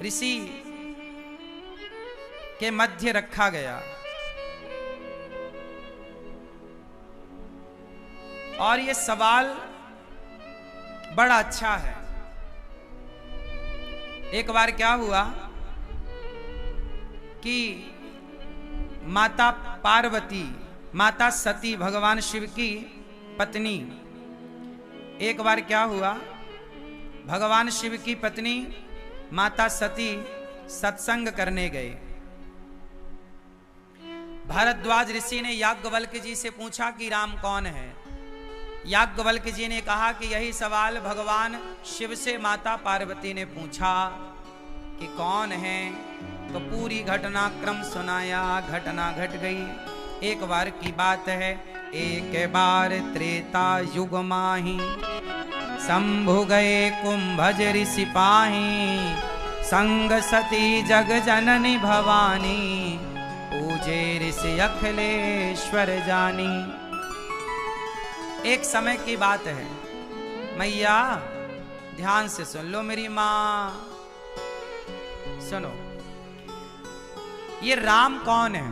ऋषि के मध्य रखा गया और ये सवाल बड़ा अच्छा है। एक बार क्या हुआ कि माता पार्वती, माता सती, भगवान शिव की पत्नी, एक बार क्या हुआ, भगवान शिव की पत्नी माता सती सत्संग करने गए। भारद्वाज ऋषि ने याज्ञवल्क्य जी से पूछा कि राम कौन है। याज्ञवल्क्य जी ने कहा कि यही सवाल भगवान शिव से माता पार्वती ने पूछा कि कौन है। तो पूरी घटनाक्रम सुनाया। घटना घट गई। एक बार की बात है, एक बार त्रेता युग माही, शंभु गए कुंभज ऋषि पाही, संग सती जग जननी भवानी, पूजे ऋषि अखिलेश्वर जानी। एक समय की बात है, मैया ध्यान से सुन लो मेरी मां, सुनो। ये राम कौन है?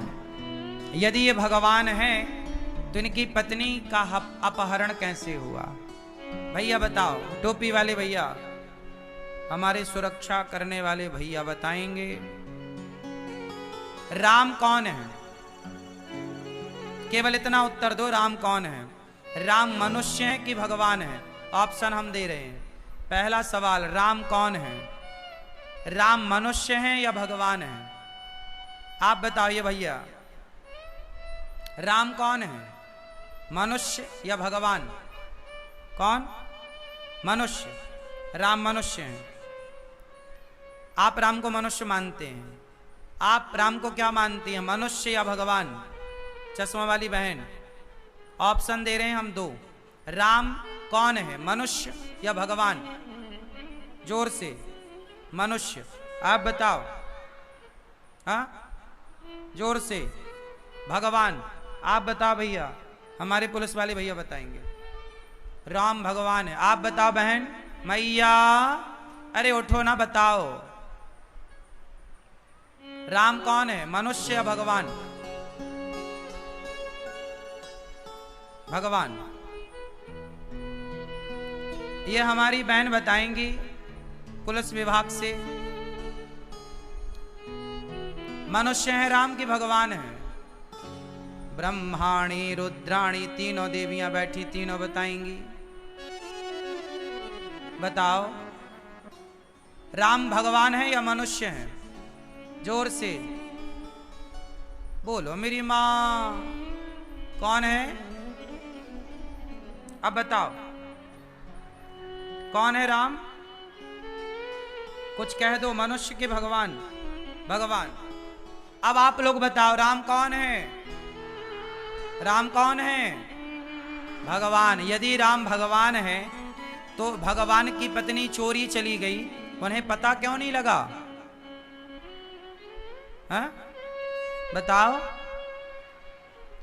यदि ये भगवान है तो इनकी पत्नी का अपहरण कैसे हुआ? भैया बताओ, टोपी वाले भैया, हमारे सुरक्षा करने वाले भैया बताएंगे राम कौन है? केवल इतना उत्तर दो, राम कौन है? राम मनुष्य है कि भगवान है? ऑप्शन हम दे रहे हैं। पहला सवाल, राम कौन है? राम मनुष्य है या भगवान है? आप बताइए भैया, राम कौन है? मनुष्य या भगवान? कौन? मनुष्य। राम मनुष्य है। आप राम को मनुष्य मानते हैं। आप राम को क्या मानती हैं, मनुष्य या भगवान? चश्मा वाली बहन, ऑप्शन दे रहे हैं हम दो। राम कौन है, मनुष्य या भगवान? जोर से। मनुष्य। आप बताओ। हाँ, जोर से। भगवान। आप बताओ भैया, हमारे पुलिस वाले भैया बताएंगे। राम भगवान है। आप बताओ बहन। मैया अरे उठो ना, बताओ राम कौन है, मनुष्य या भगवान? भगवान। ये हमारी बहन बताएंगी पुलिस विभाग से। मनुष्य है राम की भगवान है? ब्रह्माणी रुद्राणी तीनों देवियां बैठी, तीनों बताएंगी। बताओ राम भगवान है या मनुष्य है? जोर से बोलो मेरी मां, कौन है? अब बताओ कौन है राम? कुछ कह दो, मनुष्य के भगवान? भगवान। अब आप लोग बताओ राम कौन है? राम कौन है? भगवान। यदि राम भगवान है तो भगवान की पत्नी चोरी चली गई, उन्हें पता क्यों नहीं लगा? हाँ? बताओ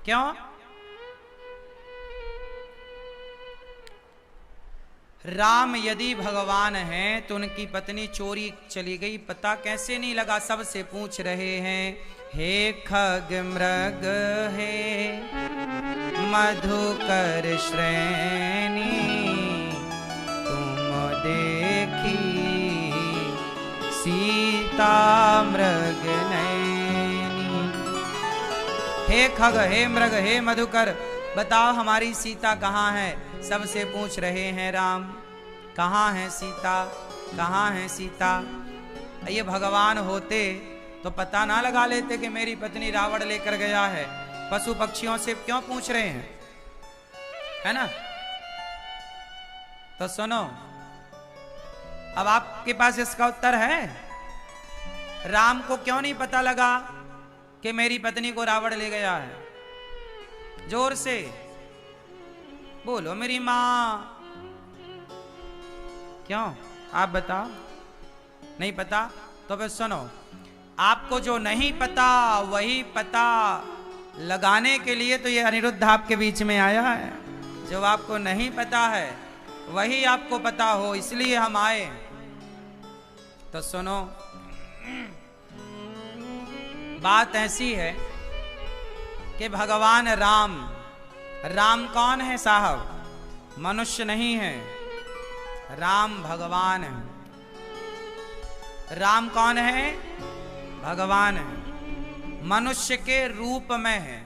क्यों? राम यदि भगवान हैं तो उनकी पत्नी चोरी चली गई, पता कैसे नहीं लगा? सबसे पूछ रहे हैं, हे खग मृग हे मधुकर श्रेणी, तुम देखी सीता मृग नैनी। हे खग, हे मृग, हे मधुकर, बताओ हमारी सीता कहाँ है? सबसे पूछ रहे हैं राम, कहाँ है सीता, कहाँ है सीता? ये भगवान होते तो पता ना लगा लेते कि मेरी पत्नी रावण लेकर गया है? पशु पक्षियों से क्यों पूछ रहे हैं, है ना? तो सुनो, अब आपके पास इसका उत्तर है। राम को क्यों नहीं पता लगा कि मेरी पत्नी को रावण ले गया है? जोर से बोलो मेरी मां। क्यों? आप बताओ। नहीं पता? तो फिर सुनो, आपको जो नहीं पता वही पता लगाने के लिए तो ये अनिरुद्ध आपके बीच में आया है। जो आपको नहीं पता है वही आपको पता हो, इसलिए हम आए। तो सुनो, बात ऐसी है कि भगवान राम, राम कौन है साहब? मनुष्य नहीं है, राम भगवान है। राम कौन है? भगवान है, मनुष्य के रूप में है।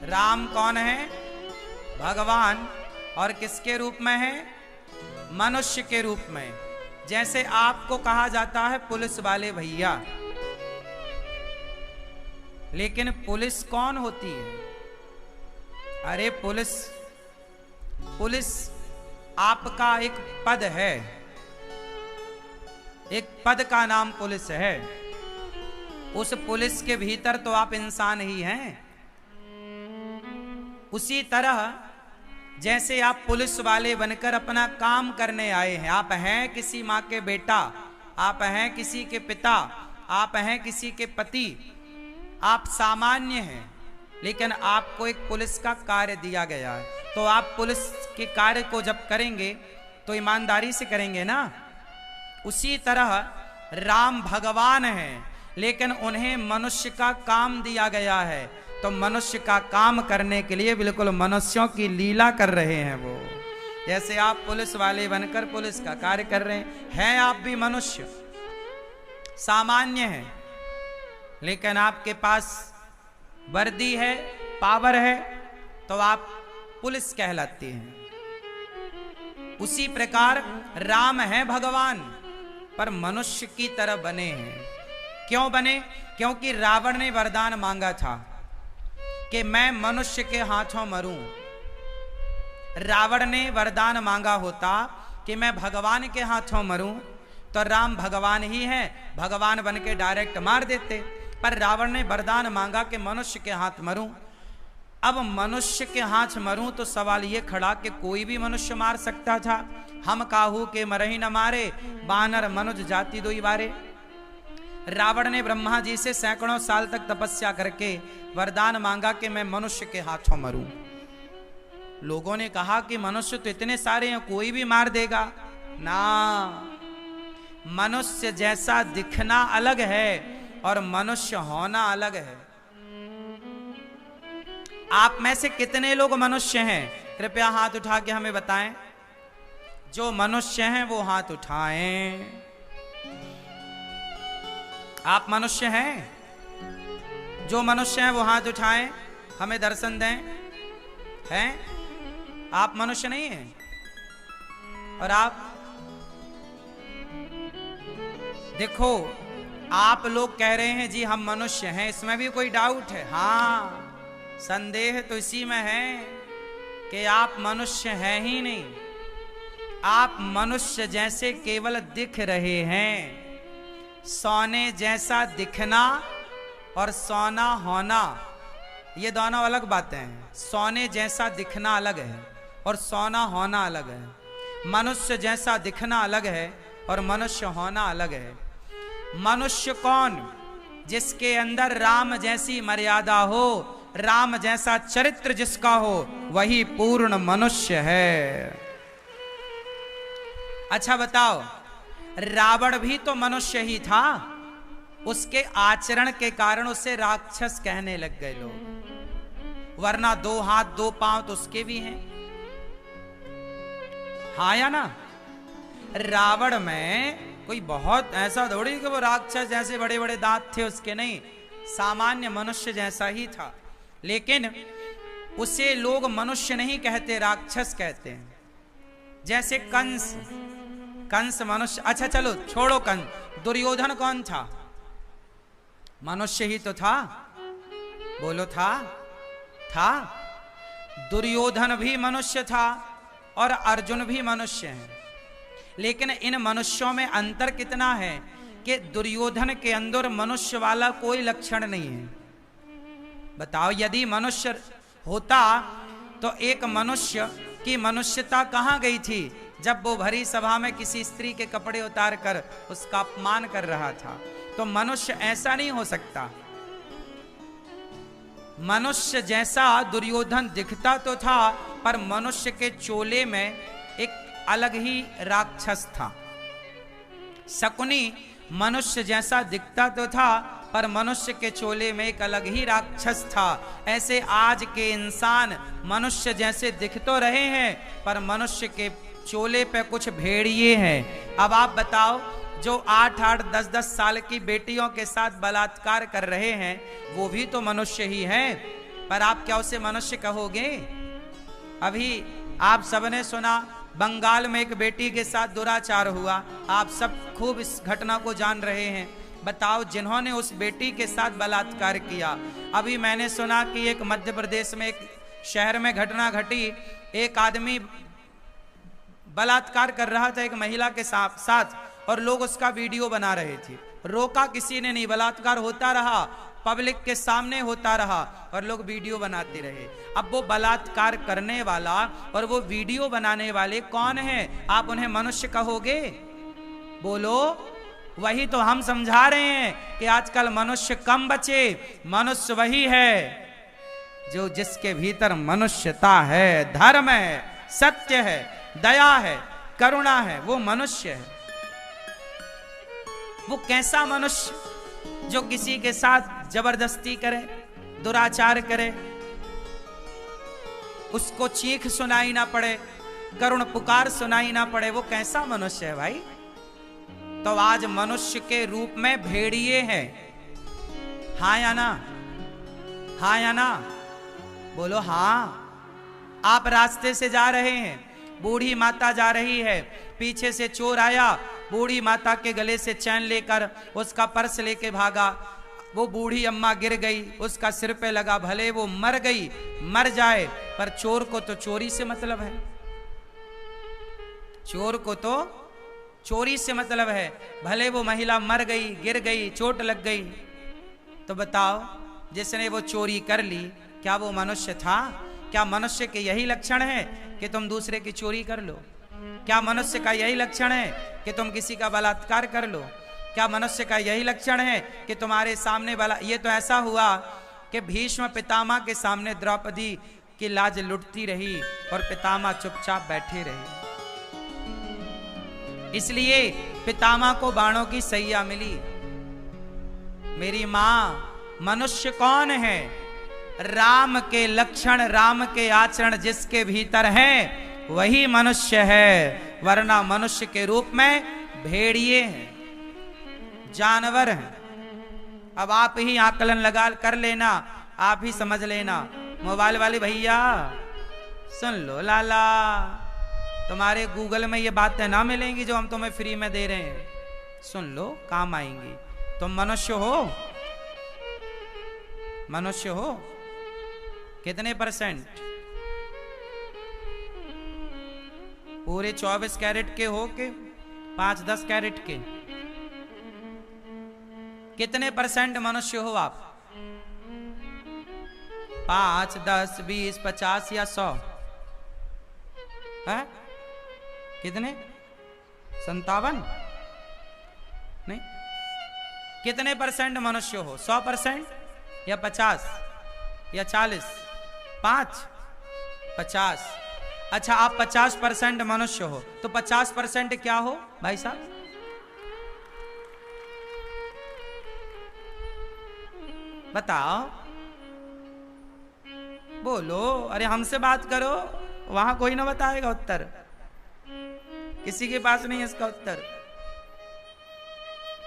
राम कौन है? भगवान। और किसके रूप में है? मनुष्य के रूप में। जैसे आपको कहा जाता है पुलिस वाले भैया, लेकिन पुलिस कौन होती है? अरे पुलिस आपका एक पद है, एक पद का नाम पुलिस है। उस पुलिस के भीतर तो आप इंसान ही हैं। उसी तरह जैसे आप पुलिस वाले बनकर अपना काम करने आए हैं, आप हैं किसी माँ के बेटा, आप हैं किसी के पिता, आप हैं किसी के पति, आप सामान्य हैं, लेकिन आपको एक पुलिस का कार्य दिया गया है। तो आप पुलिस के कार्य को जब करेंगे तो ईमानदारी से करेंगे ना। उसी तरह राम भगवान हैं, लेकिन उन्हें मनुष्य का काम दिया गया है। तो मनुष्य का काम करने के लिए बिल्कुल मनुष्यों की लीला कर रहे हैं वो। जैसे आप पुलिस वाले बनकर पुलिस का कार्य कर रहे हैं, आप भी मनुष्य सामान्य हैं, लेकिन आपके पास वर्दी है, पावर है, तो आप पुलिस कहलाते हैं। उसी प्रकार राम है भगवान, पर मनुष्य की तरह बने हैं। क्यों बने? क्योंकि रावण ने वरदान मांगा था कि मैं मनुष्य के हाथों मरूं। रावण ने वरदान मांगा होता कि मैं भगवान के हाथों मरूं, तो राम भगवान ही है, भगवान बन के डायरेक्ट मार देते। पर रावण ने वरदान मांगा कि मनुष्य के हाथ मरूं। अब मनुष्य के हाथ मरूं तो सवाल ये खड़ा कि कोई भी मनुष्य मार सकता था। हम काहू के मरही न मारे, बानर मनुज जाति दोई बारे। रावण ने ब्रह्मा जी से सैकड़ों साल तक तपस्या करके वरदान मांगा कि मैं मनुष्य के हाथों मरूं। लोगों ने कहा कि मनुष्य तो इतने सारे हैं, कोई भी मार देगा ना। मनुष्य जैसा दिखना अलग है और मनुष्य होना अलग है। आप में से कितने लोग मनुष्य हैं? कृपया हाथ उठा के हमें बताएं। जो मनुष्य हैं वो हाथ उठाएं। आप मनुष्य हैं? जो मनुष्य हैं वो हाथ उठाएं, हमें दर्शन दें। हैं? आप मनुष्य नहीं हैं? और आप देखो, आप लोग कह रहे हैं जी हम मनुष्य हैं, इसमें भी कोई डाउट है? हाँ, संदेह तो इसी में है कि आप मनुष्य हैं ही नहीं। आप मनुष्य जैसे केवल दिख रहे हैं। सोने जैसा दिखना और सोना होना, ये दोनों अलग बातें हैं। सोने जैसा दिखना अलग है और सोना होना अलग है। मनुष्य जैसा दिखना अलग है और मनुष्य होना अलग है। मनुष्य कौन? जिसके अंदर राम जैसी मर्यादा हो, राम जैसा चरित्र जिसका हो, वही पूर्ण मनुष्य है। अच्छा बताओ, रावण भी तो मनुष्य ही था। उसके आचरण के कारण उसे राक्षस कहने लग गए लोग, वरना 2 हाथ 2 पांव तो उसके भी हैं। हाँ या ना? रावण में कोई बहुत ऐसा थोड़ी कि वो राक्षस जैसे बड़े बड़े दांत थे उसके, नहीं, सामान्य मनुष्य जैसा ही था। लेकिन उसे लोग मनुष्य नहीं कहते, राक्षस कहते हैं। जैसे कंस मनुष्य। अच्छा चलो छोड़ो कंस, दुर्योधन कौन था? मनुष्य ही तो था। बोलो था? दुर्योधन भी मनुष्य था और अर्जुन भी मनुष्य है। लेकिन इन मनुष्यों में अंतर कितना है कि दुर्योधन के अंदर मनुष्य वाला कोई लक्षण नहीं है। बताओ, यदि मनुष्य होता तो एक मनुष्य की मनुष्यता कहां गई थी जब वो भरी सभा में किसी स्त्री के कपड़े उतार कर उसका अपमान कर रहा था? तो मनुष्य ऐसा नहीं हो सकता। मनुष्य जैसा दुर्योधन दिखता तो था, पर मनुष्य के चोले में एक अलग ही राक्षस था। शकुनी मनुष्य जैसा दिखता तो था, पर मनुष्य के चोले में एक अलग ही राक्षस था। ऐसे आज के इंसान मनुष्य जैसे दिख तो रहे हैं, पर मनुष्य के चोले पे कुछ भेड़िए हैं। अब आप बताओ, जो 8-8, 10-10 साल की बेटियों के साथ बलात्कार कर रहे हैं, वो भी तो मनुष्य ही हैं, पर आप क्या उसे मनुष्य कहोगे? अभी आप सबने सुना, बंगाल में एक बेटी के साथ दुराचार हुआ। आप सब खूब इस घटना को जान रहे हैं। बताओ, जिन्होंने उस बेटी के साथ बलात्कार किया। अभी मैंने सुना कि एक मध्य प्रदेश में एक शहर में घटना घटी। एक आदमी बलात्कार कर रहा था एक महिला के साथ, और लोग उसका वीडियो बना रहे थे। रोका किसी ने नहीं, बलात्कार होता रहा, पब्लिक के सामने होता रहा, और लोग वीडियो बनाते रहे। अब वो बलात्कार करने वाला और वो वीडियो बनाने वाले कौन हैं? आप उन्हें मनुष्य कहोगे? बोलो। वही तो हम समझा रहे हैं कि आजकल मनुष्य कम बचे। मनुष्य वही है जो जिसके भीतर मनुष्यता है, धर्म है, सत्य है, दया है, करुणा है, वो मनुष्य है। वो कैसा मनुष्य जो किसी के साथ जबरदस्ती करे, दुराचार करे, उसको चीख सुनाई ना पड़े, करुण पुकार सुनाई ना पड़े, वो कैसा मनुष्य है भाई? तो आज मनुष्य के रूप में भेड़िए हैं। हाँ या ना? हाँ या ना? बोलो हाँ। आप रास्ते से जा रहे हैं, बूढ़ी माता जा रही है, पीछे से चोर आया, बूढ़ी माता के गले से चैन लेकर उसका पर्स लेके भागा। वो बूढ़ी अम्मा गिर गई, उसका सिर पे लगा, भले वो मर गई, मर जाए, पर चोर को तो चोरी से मतलब है। चोर को तो चोरी से मतलब है। भले वो महिला मर गई, गिर गई, चोट लग गई, तो बताओ, जिसने वो चोरी कर ली, क्या वो मनुष्य था? क्या मनुष्य के यही लक्षण है कि तुम दूसरे की चोरी कर लो? क्या मनुष्य का यही लक्षण है कि तुम किसी का बलात्कार कर लो? क्या मनुष्य का यही लक्षण है कि तुम्हारे सामने ये तो ऐसा हुआ कि भीष्म पितामह के सामने द्रौपदी की लाज लुटती रही और पितामह चुपचाप बैठे रहे। इसलिए पितामह को बाणों की सैया मिली। मेरी मां, मनुष्य कौन है? राम के लक्षण, राम के आचरण जिसके भीतर हैं, वही मनुष्य है, वरना मनुष्य के रूप में भेड़िए हैं, जानवर हैं। अब आप ही आकलन लगा कर लेना, आप ही समझ लेना। मोबाइल वाले भैया सुन लो, लाला, तुम्हारे गूगल में ये बातें ना मिलेंगी जो हम तुम्हें फ्री में दे रहे हैं। सुन लो, काम आएंगी। तुम मनुष्य हो? मनुष्य हो कितने %? पूरे 24 कैरेट के हो के 5-10 कैरेट के? कितने % मनुष्य हो आप? 5, 10, 20, 50 या 100? है कितने? 57? नहीं, कितने % मनुष्य हो? 100% या 50 या 40? 5? 50? अच्छा, आप 50% मनुष्य हो, तो 50% क्या हो भाई साहब? बताओ, बोलो। अरे हमसे बात करो, वहां कोई ना बताएगा उत्तर, किसी के पास नहीं है इसका उत्तर।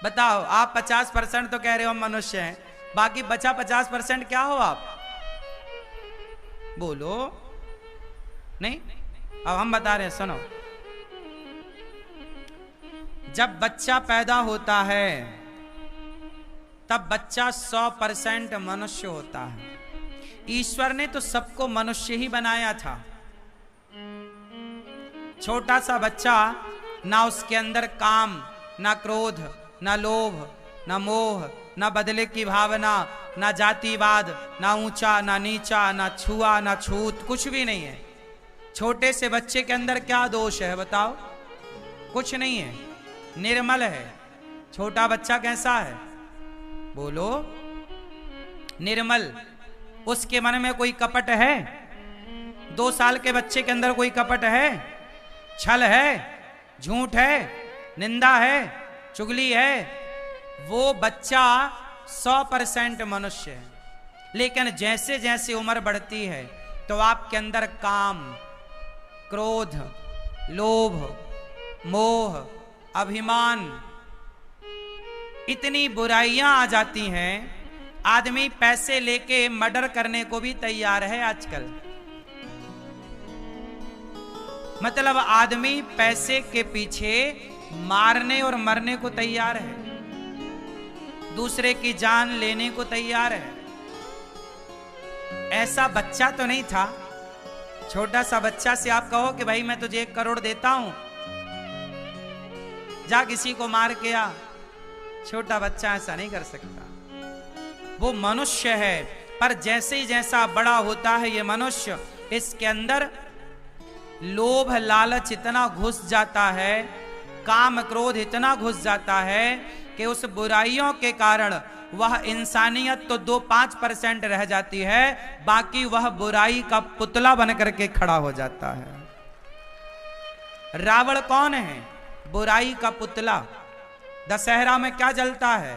बताओ, आप 50% तो कह रहे हो हम मनुष्य हैं, बाकी बचा 50% क्या हो आप? बोलो। नहीं, अब हम बता रहे हैं, सुनो। जब बच्चा पैदा होता है तब बच्चा 100% मनुष्य होता है। ईश्वर ने तो सबको मनुष्य ही बनाया था। छोटा सा बच्चा, ना उसके अंदर काम, ना क्रोध, ना लोभ, ना मोह, ना बदले की भावना, ना जातिवाद, ना ऊंचा, ना नीचा, ना छुआ, ना छूत, कुछ भी नहीं है। छोटे से बच्चे के अंदर क्या दोष है बताओ? कुछ नहीं है, निर्मल है। छोटा बच्चा कैसा है? बोलो। निर्मल। उसके मन में कोई कपट है? 2 साल के बच्चे के अंदर कोई कपट है? छल है? झूठ है? निंदा है? चुगली है? वो बच्चा 100% मनुष्य है, लेकिन जैसे जैसे उम्र बढ़ती है तो आपके अंदर काम, क्रोध, लोभ, मोह, अभिमान, इतनी बुराइयां आ जाती हैं, आदमी पैसे लेके मर्डर करने को भी तैयार है आजकल। मतलब आदमी पैसे के पीछे मारने और मरने को तैयार है, दूसरे की जान लेने को तैयार है। ऐसा बच्चा तो नहीं था, छोटा सा बच्चा से आप कहो कि भाई मैं तुझे 1 करोड़ देता हूं, जा किसी को मार के आ, छोटा बच्चा ऐसा नहीं कर सकता। वो मनुष्य है, पर जैसे ही जैसा बड़ा होता है ये मनुष्य, इसके अंदर लोभ लालच इतना घुस जाता है, काम क्रोध इतना घुस जाता है कि उस बुराइयों के कारण वह इंसानियत तो 2-5% रह जाती है, बाकी वह बुराई का पुतला बन करके खड़ा हो जाता है। रावण कौन है? बुराई का पुतला। दशहरा में क्या जलता है?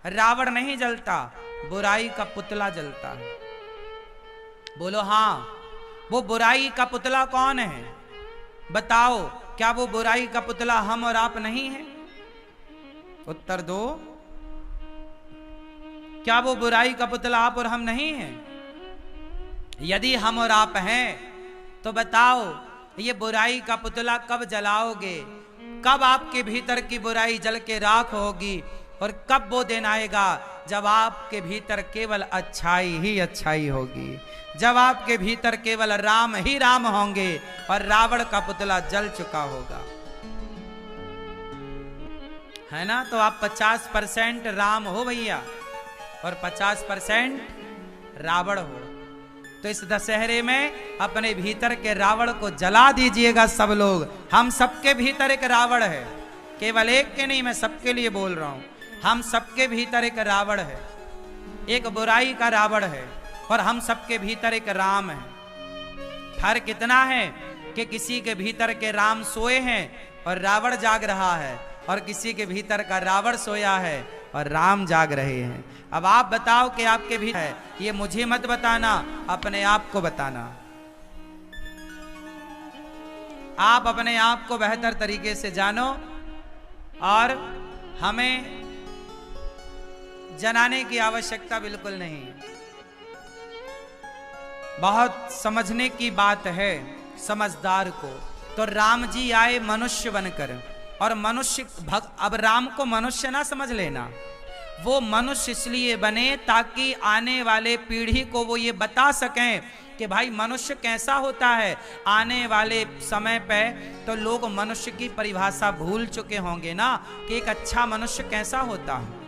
रावण नहीं जलता, बुराई का पुतला जलता है। बोलो हाँ, वो बुराई का पुतला कौन है? बताओ, क्या वो बुराई का पुतला हम और आप नहीं है? उत्तर दो। क्या वो बुराई का पुतला आप और हम नहीं हैं? यदि हम और आप हैं तो बताओ, ये बुराई का पुतला कब जलाओगे? कब आपके भीतर की बुराई जल के राख होगी? और कब वो दिन आएगा जब आपके भीतर केवल अच्छाई ही अच्छाई होगी, जब आपके भीतर केवल राम ही राम होंगे और रावण का पुतला जल चुका होगा, है ना? तो आप 50% राम हो भैया और 50% रावण हो। तो इस दशहरे में अपने भीतर के रावण को जला दीजिएगा सब लोग। हम सबके भीतर एक रावण है, केवल एक के नहीं, मैं सबके लिए बोल रहा हूं। हम सबके भीतर एक रावण है, एक बुराई का रावण है, और हम सबके भीतर एक राम है। फर्क इतना है कि किसी के भीतर के राम सोए हैं और रावण जाग रहा है, और किसी के भीतर का रावण सोया है और राम जाग रहे हैं। अब आप बताओ कि आपके भीतर है, ये मुझे मत बताना, अपने आप को बताना। आप अपने आप को बेहतर तरीके से जानो, और हमें जनाने की आवश्यकता बिल्कुल नहीं। बहुत समझने की बात है समझदार को। तो राम जी आए मनुष्य बनकर, और मनुष्य अब राम को मनुष्य ना समझ लेना, वो मनुष्य इसलिए बने ताकि आने वाले पीढ़ी को वो ये बता सकें कि भाई मनुष्य कैसा होता है। आने वाले समय पे तो लोग मनुष्य की परिभाषा भूल चुके होंगे ना, कि एक अच्छा मनुष्य कैसा होता है।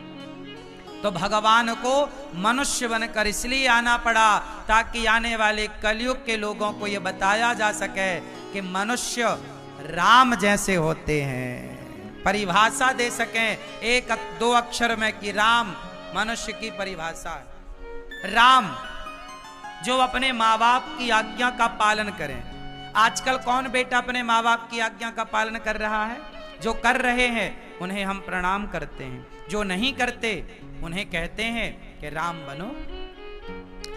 तो भगवान को मनुष्य बनकर इसलिए आना पड़ा ताकि आने वाले कलयुग के लोगों को यह बताया जा सके कि मनुष्य राम जैसे होते हैं, परिभाषा दे सकें 1-2 अक्षर में कि राम मनुष्य की परिभाषा है। राम जो अपने माँ बाप की आज्ञा का पालन करें। आजकल कौन बेटा अपने माँ बाप की आज्ञा का पालन कर रहा है? जो कर रहे हैं उन्हें हम प्रणाम करते हैं, जो नहीं करते उन्हें कहते हैं कि राम बनो।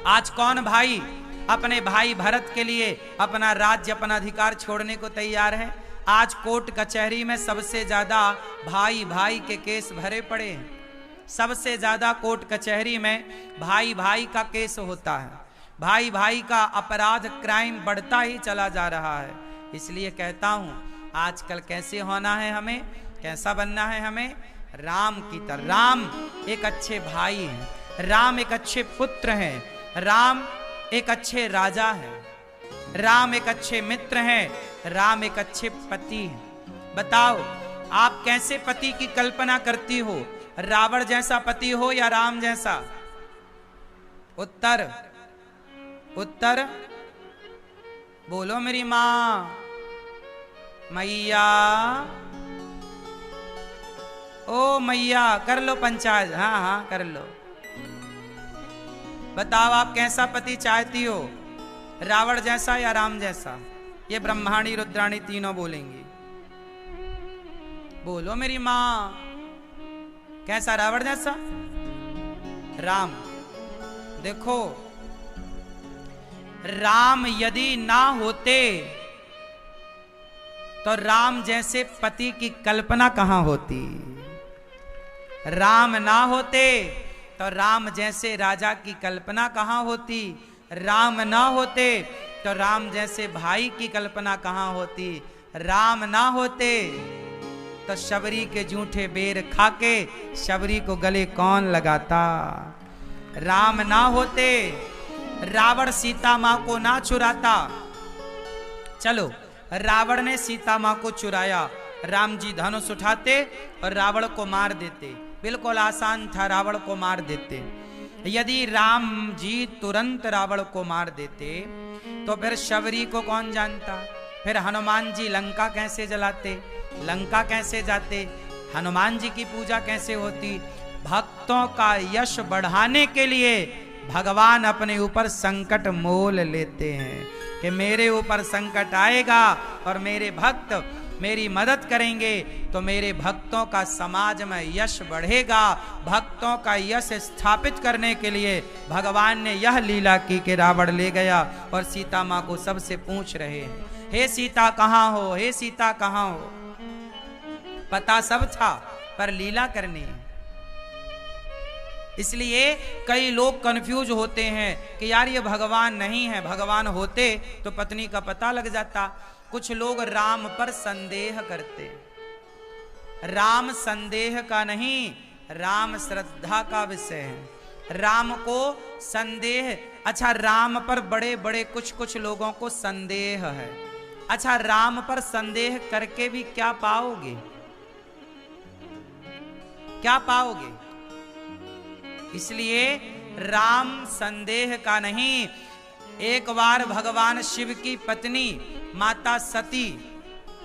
आज कौन भाई अपने भाई भरत के लिए अपना राज्य, अपना अधिकार छोड़ने को तैयार है? आज कोर्ट कचहरी में सबसे ज्यादा भाई भाई के केस भरे पड़े हैं। सबसे ज्यादा कोर्ट कचहरी में भाई भाई का केस होता है। भाई भाई का अपराध, क्राइम बढ़ता ही चला जा रहा है। इसलिए कहता हूं, आजकल कैसे होना है हमें, कैसा बनना है हमें? राम की तरह। राम एक अच्छे भाई हैं, राम एक अच्छे पुत्र हैं, राम एक अच्छे राजा हैं, राम एक अच्छे मित्र हैं, राम एक अच्छे पति हैं। बताओ आप कैसे पति की कल्पना करती हो? रावण जैसा पति हो या राम जैसा? उत्तर उत्तर बोलो मेरी मां, मैया, ओ मैया, कर लो पंचायत। हाँ हाँ कर लो। बताओ आप कैसा पति चाहती हो, रावण जैसा या राम जैसा? ये ब्रह्माणी रुद्राणी तीनों बोलेंगी। बोलो मेरी मां, कैसा रावण जैसा? राम। देखो, राम यदि ना होते तो राम जैसे पति की कल्पना कहां होती। राम ना होते तो राम जैसे राजा की कल्पना कहां होती। राम ना होते तो राम जैसे भाई की कल्पना कहां होती। राम ना होते तो शबरी के जूठे बेर खाके शबरी को गले कौन लगाता। राम ना होते रावण सीता मां को ना चुराता। चलो, रावण ने सीता मां को चुराया, राम जी धनुष उठाते और रावण को मार देते। बिल्कुल आसान था, रावण को मार देते। यदि राम जी तुरंत रावण को मार देते तो फिर शबरी को कौन जानता। फिर हनुमान जी लंका कैसे जलाते, लंका कैसे जाते, हनुमान जी की पूजा कैसे होती। भक्तों का यश बढ़ाने के लिए भगवान अपने ऊपर संकट मोल लेते हैं कि मेरे ऊपर संकट आएगा और मेरे भक्त मेरी मदद करेंगे तो मेरे भक्तों का समाज में यश बढ़ेगा। भक्तों का यश स्थापित करने के लिए भगवान ने यह लीला की कि रावण ले गया और सीता मां को सबसे पूछ रहे हैं, हे सीता कहां हो, हे सीता कहां हो। पता सब था पर लीला करनी है। इसलिए कई लोग कंफ्यूज होते हैं कि यार ये भगवान नहीं है, भगवान होते तो पत्नी का पता लग जाता। कुछ लोग राम पर संदेह करते। राम संदेह का नहीं, राम श्रद्धा का विषय है। राम को संदेह, अच्छा राम पर बड़े बड़े कुछ लोगों को संदेह है। अच्छा, राम पर संदेह करके भी क्या पाओगे, क्या पाओगे। इसलिए राम संदेह का नहीं। एक बार भगवान शिव की पत्नी माता सती,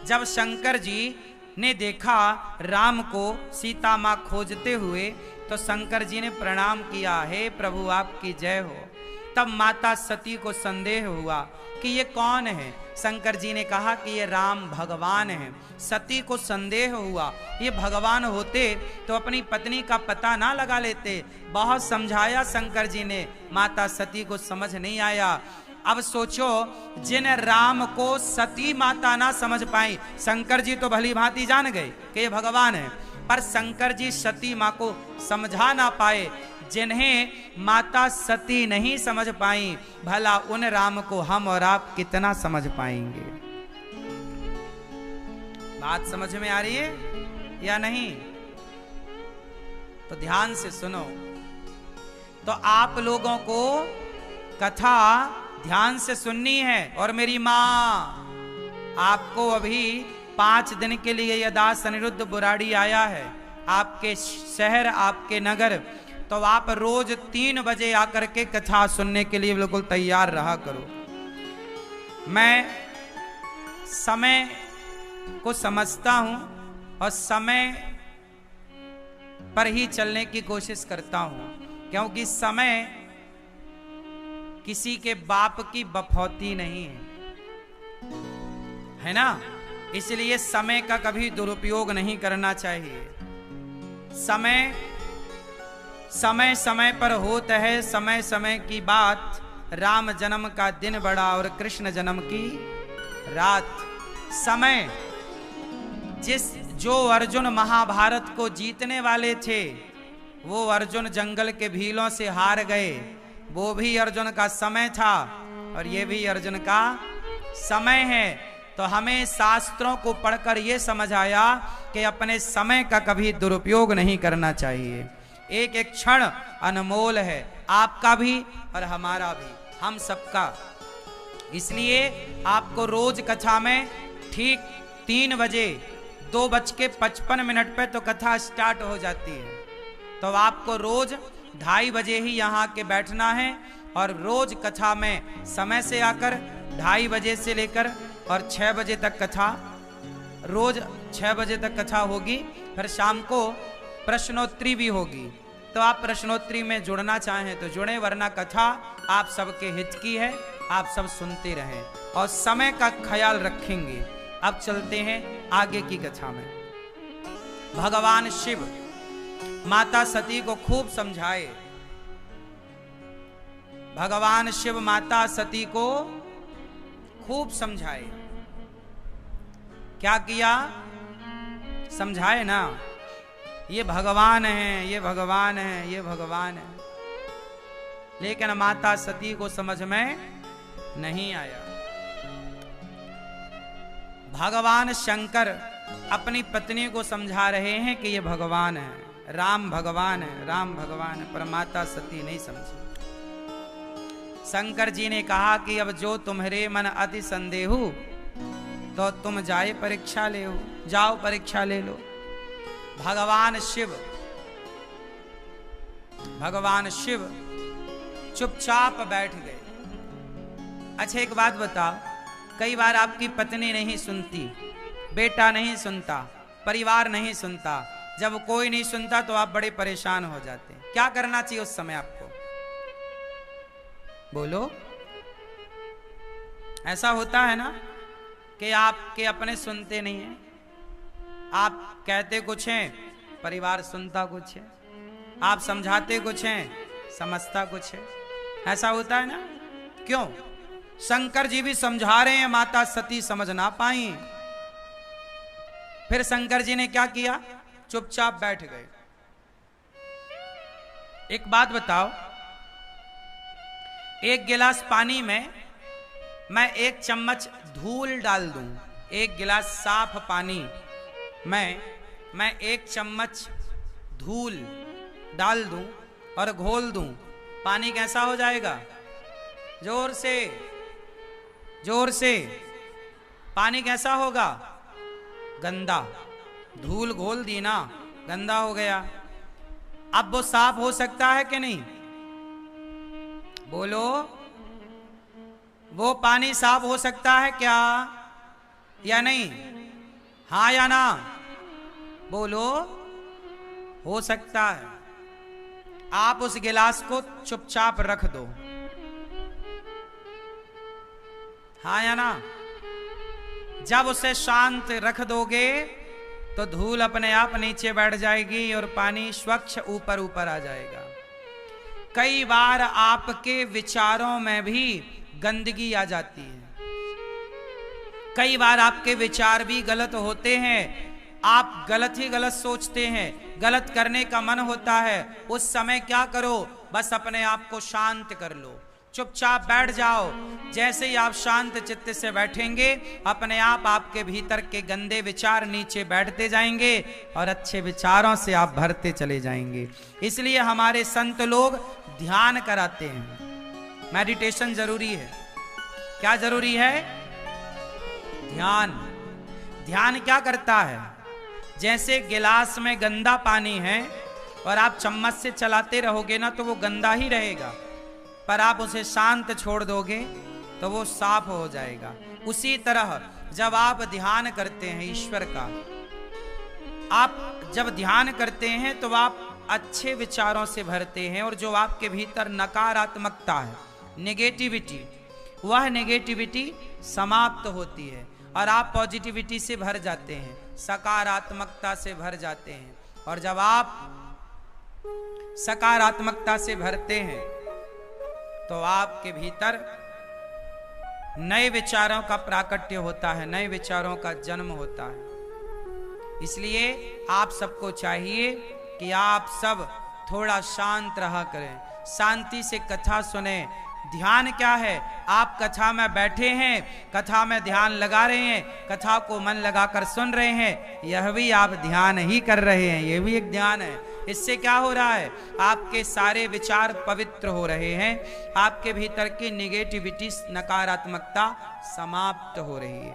जब शंकर जी ने देखा राम को सीता मां खोजते हुए तो शंकर जी ने प्रणाम किया, हे प्रभु आपकी जय हो। तब माता सती को संदेह हुआ कि ये कौन है। शंकर जी ने कहा कि ये राम भगवान है। सती को संदेह हुआ, ये भगवान होते तो अपनी पत्नी का पता ना लगा लेते। बहुत समझाया शंकर जी ने, माता सती को समझ नहीं आया। अब सोचो, जिन राम को सती माता ना समझ पाई, शंकर जी तो भली भांति जान गए कि ये भगवान है, पर शंकर जी सती मां को समझा ना पाए। जिन्हें माता सती नहीं समझ पाई, भला उन राम को हम और आप कितना समझ पाएंगे। बात समझ में आ रही है या नहीं? तो ध्यान से सुनो। तो आप लोगों को कथा ध्यान से सुननी है। और मेरी मां, आपको अभी 5 दिन के लिए यह दास अनिरुद्ध बुराड़ी आया है आपके शहर, आपके नगर, तो आप रोज 3 बजे आकर के कथा सुनने के लिए बिल्कुल तैयार रहा करो। मैं समय को समझता हूं और समय पर ही चलने की कोशिश करता हूं, क्योंकि समय किसी के बाप की बफौती नहीं है ना। इसलिए समय का कभी दुरुपयोग नहीं करना चाहिए। समय समय पर होता है, समय समय की बात। राम जन्म का दिन बड़ा और कृष्ण जन्म की रात। समय जो अर्जुन महाभारत को जीतने वाले थे, वो अर्जुन जंगल के भीलों से हार गए। वो भी अर्जुन का समय था और ये भी अर्जुन का समय है। तो हमें शास्त्रों को पढ़कर ये समझ आया कि अपने समय का कभी दुरुपयोग नहीं करना चाहिए। एक एक क्षण अनमोल है, आपका भी और हमारा भी, हम सबका। इसलिए आपको रोज कथा में ठीक 3 बजे 2:55 पे तो कथा स्टार्ट हो जाती है। तो आपको रोज 2:30 बजे ही यहाँ के बैठना है और रोज कथा में समय से आकर 2:30 बजे से लेकर और 6 बजे तक कथा, रोज 6 बजे तक कथा होगी। फिर शाम को प्रश्नोत्तरी भी होगी। तो आप प्रश्नोत्तरी में जुड़ना चाहें तो जुड़ें, वरना कथा आप सबके हित की है, आप सब सुनते रहें और समय का ख्याल रखेंगे। अब चलते हैं आगे की कथा में। भगवान शिव माता सती को खूब समझाए। भगवान शिव माता सती को खूब समझाए। क्या किया? समझाए ना, ये भगवान है, ये भगवान है, ये भगवान है। लेकिन माता सती को समझ में नहीं आया। भगवान शंकर अपनी पत्नी को समझा रहे हैं कि ये भगवान है, राम भगवान है, राम भगवान है, पर माता सती नहीं समझी। शंकर जी ने कहा कि अब जो तुम्हारे मन अति संदेहु, तो तुम जाए परीक्षा ले, जाओ परीक्षा ले लो। भगवान शिव चुपचाप बैठ गए। अच्छा एक बात बताओ, कई बार आपकी पत्नी नहीं सुनती, बेटा नहीं सुनता, परिवार नहीं सुनता, जब कोई नहीं सुनता तो आप बड़े परेशान हो जाते हैं। क्या करना चाहिए उस समय आपको? बोलो। ऐसा होता है ना कि आपके अपने सुनते नहीं हैं, आप कहते कुछ हैं, परिवार सुनता कुछ है, आप समझाते कुछ हैं, समझता कुछ है। ऐसा होता है ना? क्यों? शंकर जी भी समझा रहे हैं, माता सती समझ ना पाई। फिर शंकर जी ने क्या किया? चुपचाप बैठ गए। एक बात बताओ, एक गिलास पानी में मैं एक चम्मच धूल डाल दूं, एक गिलास साफ पानी में मैं एक चम्मच धूल डाल दूं और घोल दूं, पानी कैसा हो जाएगा? जोर से, जोर से। पानी कैसा होगा? गंदा। धूल घोल दी ना, गंदा हो गया। अब वो साफ हो सकता है कि नहीं? बोलो। वो पानी साफ हो सकता है क्या या नहीं? हाँ या ना? बोलो। हो सकता है। आप उस गिलास को चुपचाप रख दो। हाँ या ना? जब उसे शांत रख दोगे तो धूल अपने आप नीचे बैठ जाएगी और पानी स्वच्छ ऊपर ऊपर आ जाएगा। कई बार आपके विचारों में भी गंदगी आ जाती है, कई बार आपके विचार भी गलत होते हैं, आप गलत ही गलत सोचते हैं, गलत करने का मन होता है। उस समय क्या करो? बस अपने आप को शांत कर लो, चुपचाप बैठ जाओ। जैसे ही आप शांत चित्त से बैठेंगे, अपने आप आपके भीतर के गंदे विचार नीचे बैठते जाएंगे और अच्छे विचारों से आप भरते चले जाएंगे। इसलिए हमारे संत लोग ध्यान कराते हैं। मेडिटेशन जरूरी है। क्या जरूरी है? ध्यान। ध्यान क्या करता है? जैसे गिलास में गंदा पानी है और आप चम्मच से चलाते रहोगे ना तो वो गंदा ही रहेगा, पर आप उसे शांत छोड़ दोगे तो वो साफ हो जाएगा। उसी तरह जब आप ध्यान करते हैं ईश्वर का, आप जब ध्यान करते हैं तो आप अच्छे विचारों से भरते हैं और जो आपके भीतर नकारात्मकता है, नेगेटिविटी, वह नेगेटिविटी समाप्त होती है और आप पॉजिटिविटी से भर जाते हैं, सकारात्मकता से भर जाते हैं। और जब आप सकारात्मकता से भरते हैं तो आपके भीतर नए विचारों का प्राकट्य होता है, नए विचारों का जन्म होता है। इसलिए आप सबको चाहिए कि आप सब थोड़ा शांत रहा करें, शांति से कथा सुने। ध्यान क्या है? आप कथा में बैठे हैं, कथा में ध्यान लगा रहे हैं, कथा को मन लगाकर सुन रहे हैं, यह भी आप ध्यान ही कर रहे हैं, यह भी एक ध्यान है। इससे क्या हो रहा है? आपके सारे विचार पवित्र हो रहे हैं, आपके भीतर की निगेटिविटी, नकारात्मकता समाप्त हो रही है।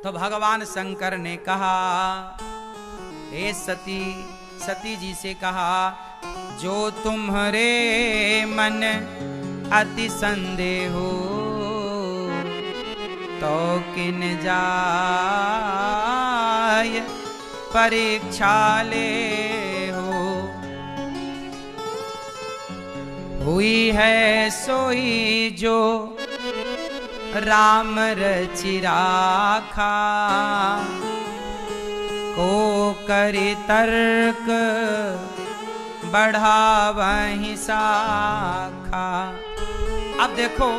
तो भगवान शंकर ने कहा, हे सती, सती जी से कहा, जो तुम्हारे मन अति संदेह हो तो किन जाय परीक्षा ले हो। हुई है सोई जो राम रचि राखा, को करि तर्क बढ़ावहि शाखा। अब देखो,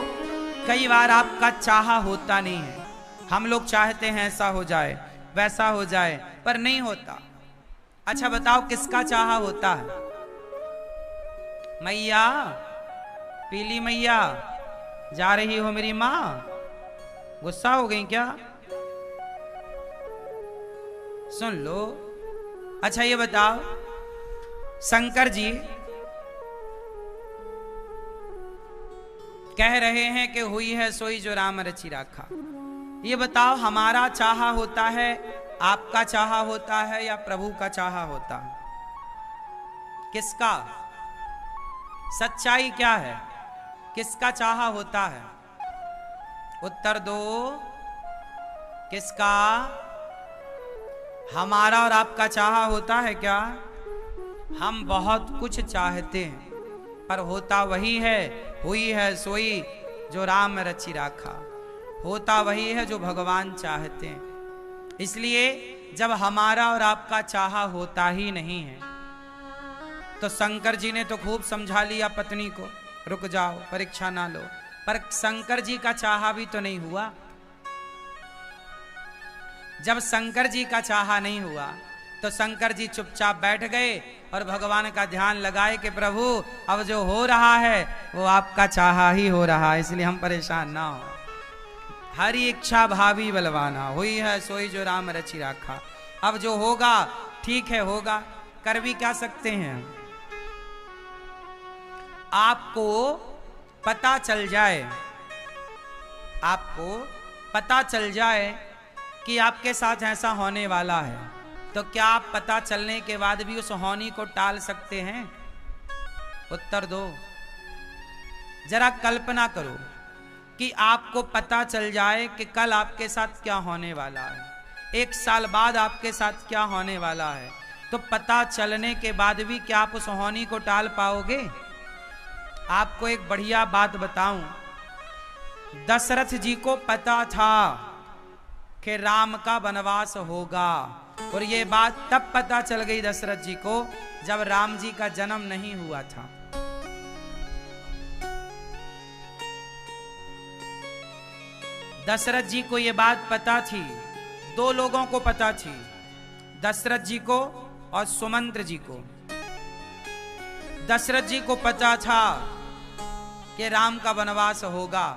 कई बार आपका चाहा होता नहीं है। हम लोग चाहते हैं ऐसा हो जाए वैसा हो जाए, पर नहीं होता। अच्छा बताओ, किसका चाहा होता है? मैया, पीली मैया, जा रही हो मेरी माँ? गुस्सा हो गई क्या? सुन लो। अच्छा ये बताओ, शंकर जी कह रहे हैं कि हुई है सोई जो राम रचि राखा। ये बताओ, हमारा चाहा होता है, आपका चाहा होता है, या प्रभु का चाहा होता है? किसका? सच्चाई क्या है? किसका चाहा होता है? उत्तर दो। किसका? हमारा और आपका चाहा होता है क्या? हम बहुत कुछ चाहते हैं, पर होता वही है, हुई है सोई जो राम रचि राखा। होता वही है जो भगवान चाहते हैं। इसलिए जब हमारा और आपका चाहा होता ही नहीं है, तो शंकर जी ने तो खूब समझा लिया पत्नी को, रुक जाओ, परीक्षा ना लो। पर शंकर जी का चाहा भी तो नहीं हुआ। जब शंकर जी का चाहा नहीं हुआ, तो शंकर जी चुपचाप बैठ गए और भगवान का ध्यान लगाए कि प्रभु अब जो हो रहा है वो आपका चाहा ही हो रहा है, इसलिए हम परेशान ना हो। हरि इच्छा भावी बलवाना, हुई है सोई जो राम रचि राखा। अब जो होगा ठीक है, होगा, कर भी क्या सकते हैं। आपको पता चल जाए, आपको पता चल जाए कि आपके साथ ऐसा होने वाला है, तो क्या आप पता चलने के बाद भी उस होनी को टाल सकते हैं? उत्तर दो। जरा कल्पना करो कि आपको पता चल जाए कि कल आपके साथ क्या होने वाला है, 1 साल बाद आपके साथ क्या होने वाला है, तो पता चलने के बाद भी क्या आप उस होनी को टाल पाओगे? आपको एक बढ़िया बात बताऊं, दशरथ जी को पता था कि राम का वनवास होगा, और ये बात तब पता चल गई दशरथ जी को जब राम जी का जन्म नहीं हुआ था। दशरथ जी को ये बात पता थी, 2 लोगों को पता थी, दशरथ जी को और सुमंत्र जी को। दशरथ जी को पता था कि राम का वनवास होगा,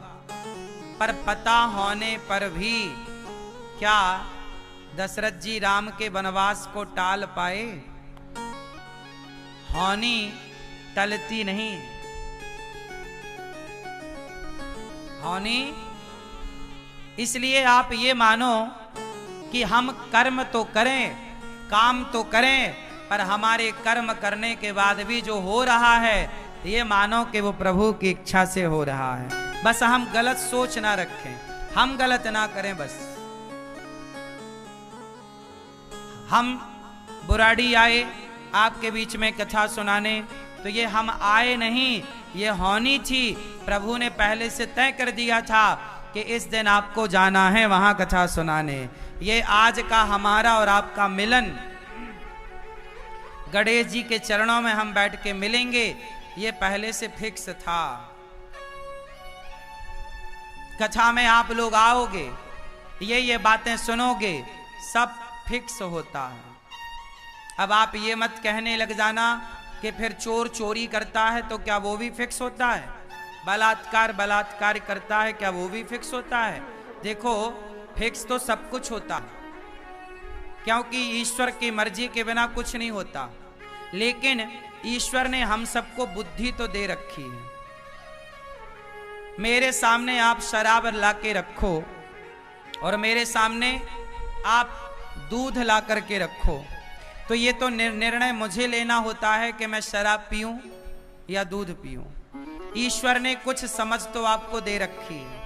पर पता होने पर भी क्या दशरथ जी राम के वनवास को टाल पाए? होनी टलती नहीं। होनी, इसलिए आप ये मानो कि हम कर्म तो करें, काम तो करें, पर हमारे कर्म करने के बाद भी जो हो रहा है, ये मानो कि वो प्रभु की इच्छा से हो रहा है। बस हम गलत सोच ना रखें, हम गलत ना करें। बस हम बुराड़ी आए आपके बीच में कथा सुनाने, तो ये हम आए नहीं, ये होनी थी। प्रभु ने पहले से तय कर दिया था कि इस दिन आपको जाना है वहां कथा सुनाने। ये आज का हमारा और आपका मिलन, गणेश जी के चरणों में हम बैठ के मिलेंगे, ये पहले से फिक्स था। कथा में आप लोग आओगे, ये बातें सुनोगे, सब फिक्स होता है। अब आप ये मत कहने लग जाना कि फिर चोर चोरी करता है तो क्या वो भी फिक्स होता है, बलात्कार बलात्कार करता है क्या वो भी फिक्स होता है। देखो, फिक्स तो सब कुछ होता है, क्योंकि ईश्वर की मर्जी के बिना कुछ नहीं होता। लेकिन ईश्वर ने हम सबको बुद्धि तो दे रखी है। मेरे सामने आप शराब ला के रखो और मेरे सामने आप दूध ला करके रखो, तो ये तो निर्णय मुझे लेना होता है कि मैं शराब पीऊं या दूध पीऊं। ईश्वर ने कुछ समझ तो आपको दे रखी है।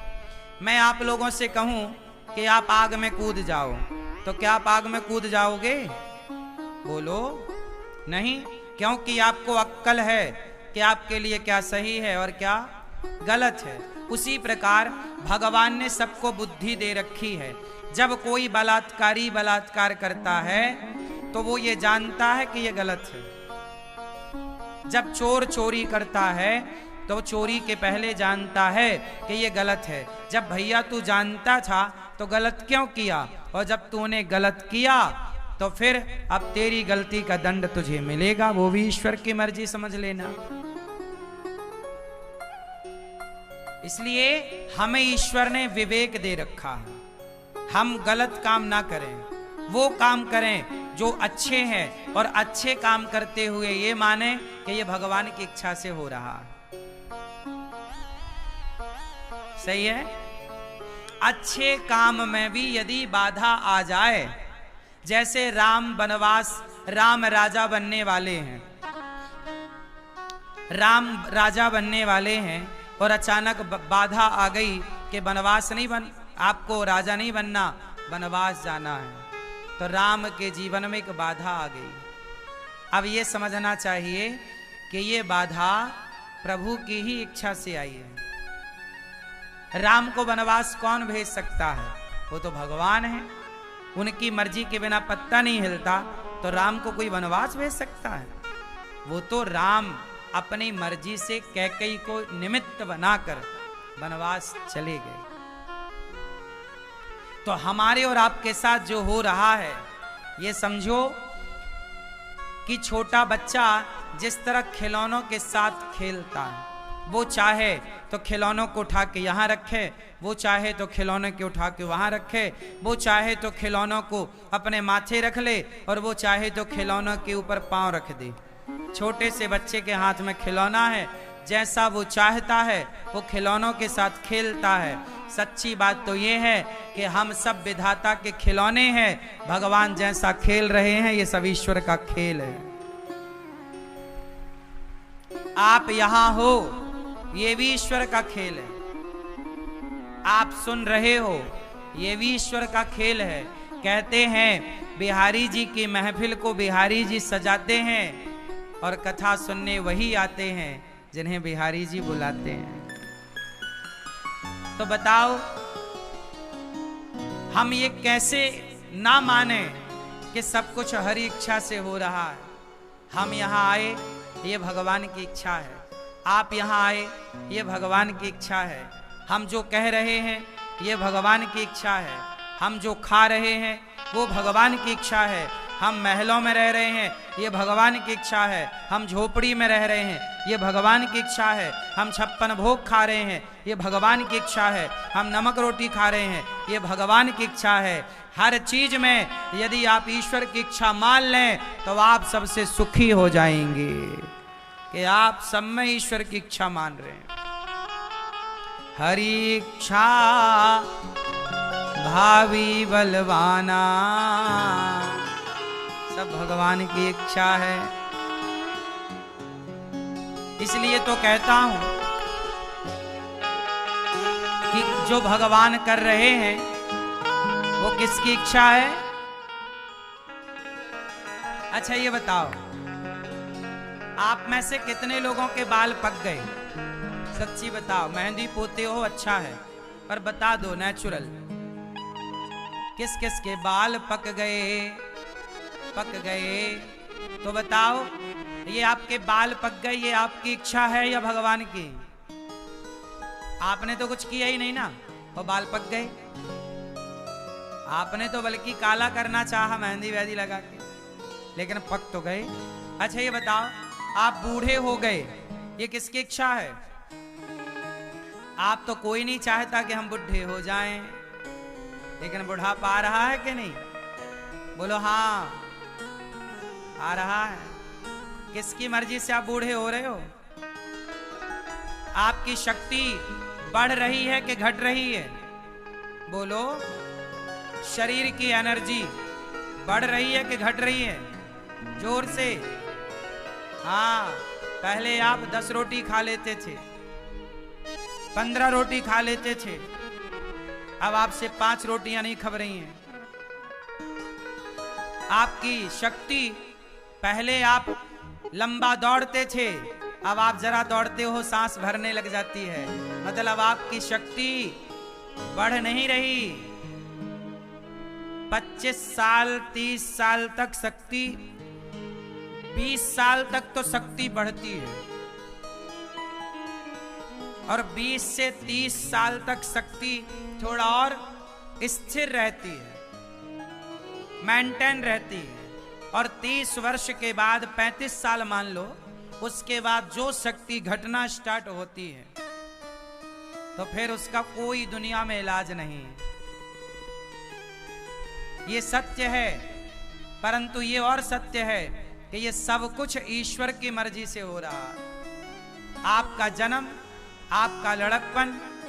मैं आप लोगों से कहूं कि आप आग में कूद जाओ, तो क्या आप आग में कूद जाओगे? बोलो नहीं, क्योंकि आपको अक्ल है कि आपके लिए क्या सही है और क्या गलत है। उसी प्रकार भगवान ने सबको बुद्धि दे रखी है। जब कोई बलात्कारी बलात्कार करता है तो वो ये जानता है कि ये गलत है। जब चोर चोरी करता है तो चोरी के पहले जानता है कि ये गलत है। जब भैया तू जानता था तो गलत क्यों किया, और जब तूने गलत किया तो फिर अब तेरी गलती का दंड तुझे मिलेगा, वो भी ईश्वर की मर्जी समझ लेना। इसलिए हमें ईश्वर ने विवेक दे रखा है, हम गलत काम ना करें, वो काम करें जो अच्छे हैं, और अच्छे काम करते हुए ये माने कि ये भगवान की इच्छा से हो रहा है। सही है। अच्छे काम में भी यदि बाधा आ जाए, जैसे राम वनवास, राम राजा बनने वाले हैं, राम राजा बनने वाले हैं और अचानक बाधा आ गई कि वनवास नहीं बन, आपको राजा नहीं बनना, वनवास जाना है, तो राम के जीवन में एक बाधा आ गई। अब ये समझना चाहिए कि ये बाधा प्रभु की ही इच्छा से आई है। राम को वनवास कौन भेज सकता है, वो तो भगवान है, उनकी मर्जी के बिना पत्ता नहीं हिलता, तो राम को कोई वनवास भेज सकता है? वो तो राम अपनी मर्जी से कैकेयी को निमित्त बनाकर वनवास चले गए। तो हमारे और आपके साथ जो हो रहा है, ये समझो कि छोटा बच्चा जिस तरह खिलौनों के साथ खेलता है, वो चाहे तो खिलौनों को उठा के यहाँ रखे, वो चाहे तो खिलौने के उठा के वहाँ रखे, वो चाहे तो खिलौनों को अपने माथे रख ले, और वो चाहे तो खिलौनों के ऊपर पांव रख दे। छोटे से बच्चे के हाथ में खिलौना है, जैसा वो चाहता है वो खिलौनों के साथ खेलता है। सच्ची बात तो ये है कि हम सब विधाता के खिलौने हैं, भगवान जैसा खेल रहे हैं ये सब ईश्वर का खेल है। आप यहां हो, ये भी ईश्वर का खेल है। आप सुन रहे हो, ये भी ईश्वर का खेल है। कहते हैं बिहारी जी की महफिल को बिहारी जी सजाते हैं, और कथा सुनने वही आते हैं जिन्हें बिहारी जी बुलाते हैं। तो बताओ, हम ये कैसे ना माने कि सब कुछ हरि इच्छा से हो रहा है। हम यहाँ आए, ये भगवान की इच्छा है। आप यहाँ आए, ये भगवान की इच्छा है। हम जो कह रहे हैं ये भगवान की इच्छा है। हम जो खा रहे हैं वो भगवान की इच्छा है। हम महलों में रह रहे हैं, ये भगवान की इच्छा है। हम झोपड़ी में रह रहे हैं, ये भगवान की इच्छा है। हम 56 भोग खा रहे हैं, ये भगवान की इच्छा है। हम नमक रोटी खा रहे हैं, ये भगवान की इच्छा है। हर चीज में यदि आप ईश्वर की इच्छा मान लें तो आप सबसे सुखी हो जाएंगे कि आप सब में ईश्वर की इच्छा मान रहे हैं। हरि इच्छा भावी बलवाना, सब भगवान की इच्छा है। इसलिए तो कहता हूं कि जो भगवान कर रहे हैं वो किसकी इच्छा है? अच्छा ये बताओ, आप में से कितने लोगों के बाल पक गए? सच्ची बताओ। मेहंदी पोते हो, अच्छा है, पर बता दो नेचुरल, किस किस के बाल पक गए? पक गए तो बताओ, ये आपके बाल पक गए, ये आपकी इच्छा है या भगवान की? आपने तो कुछ किया ही नहीं ना, और बाल पक गए। आपने तो बल्कि काला करना चाहा मेहंदी वहंदी लगा के, लेकिन पक तो गए। अच्छा ये बताओ, आप बूढ़े हो गए, ये किसकी इच्छा है? आप तो कोई नहीं चाहता कि हम बूढ़े हो जाएं, लेकिन बुढ़ापा आ रहा है कि नहीं? बोलो हाँ, आ रहा है। किसकी मर्जी से आप बूढ़े हो रहे हो? आपकी शक्ति बढ़ रही है कि घट रही है? बोलो। शरीर की एनर्जी बढ़ रही है कि घट रही है? जोर से। हाँ, पहले आप 10 रोटी खा लेते थे, 15 रोटी खा लेते थे, अब आपसे 5 रोटियां नहीं खब रही हैं। आपकी शक्ति, पहले आप लंबा दौड़ते थे, अब आप जरा दौड़ते हो सांस भरने लग जाती है, मतलब आपकी शक्ति बढ़ नहीं रही। 25 साल 30 साल तक शक्ति, 20 साल तक तो शक्ति बढ़ती है, और 20 से 30 साल तक शक्ति थोड़ा और स्थिर रहती है, मेंटेन रहती है, और 30 वर्ष के बाद 35 साल मान लो, उसके बाद जो शक्ति घटना स्टार्ट होती है तो फिर उसका कोई दुनिया में इलाज नहीं है। ये सत्य है, परंतु ये और सत्य है कि ये सब कुछ ईश्वर की मर्जी से हो रहा है। आपका जन्म, आपका लड़कपन,